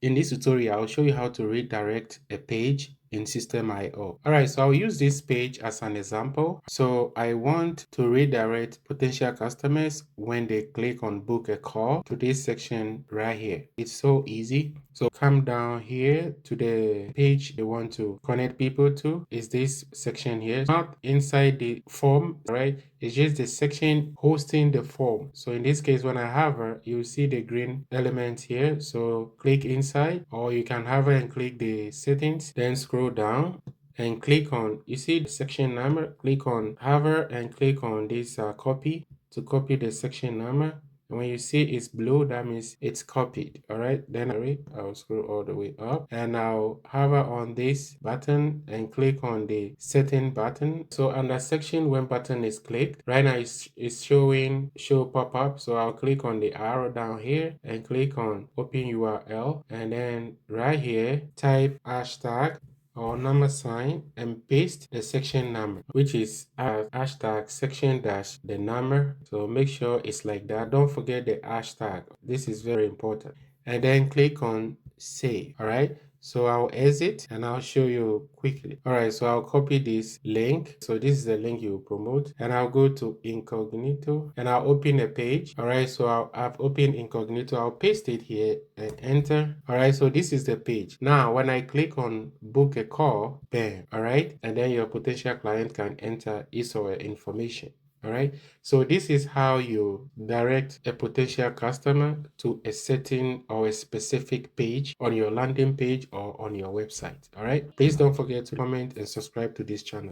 In this tutorial, I'll show you how to redirect a page in Systemeio. Alright, so I'll use this page as an example. So I want to redirect potential customers when they click on book a call to this section right here. It's so easy. So come down here to the page they want to connect people to. Is this section here, not inside the form, right? It's just the section hosting the form. So in this case, when I hover, you'll see the green element here. So click inside, or you can hover and click the settings, then scroll down and click on, you see the section number, click on hover and click on this copy to copy the section number. And when you see it's blue, that means it's copied. All right, then I'll scroll all the way up and I'll hover on this button and click on the setting button. So under section when button is clicked, right now it's showing show pop-up. So I'll click on the arrow down here and click on open URL, and then right here type hashtag or number sign and paste the section number, which is hashtag section dash the number. So make sure it's like that. Don't forget the hashtag. This is very important. And then click on save. All right. So I'll exit and I'll show you quickly. All right, so I'll copy this link. So this is the link you promote, and I'll go to incognito and I'll open a page. All right, so I've opened incognito. I'll paste it here and enter. All right, so this is the page. Now, when I click on book a call, bam, all right, and then your potential client can enter his or her information. All right, so this is how you direct a potential customer to a certain or a specific page on your landing page or on your website. All right, please don't forget to comment and subscribe to this channel.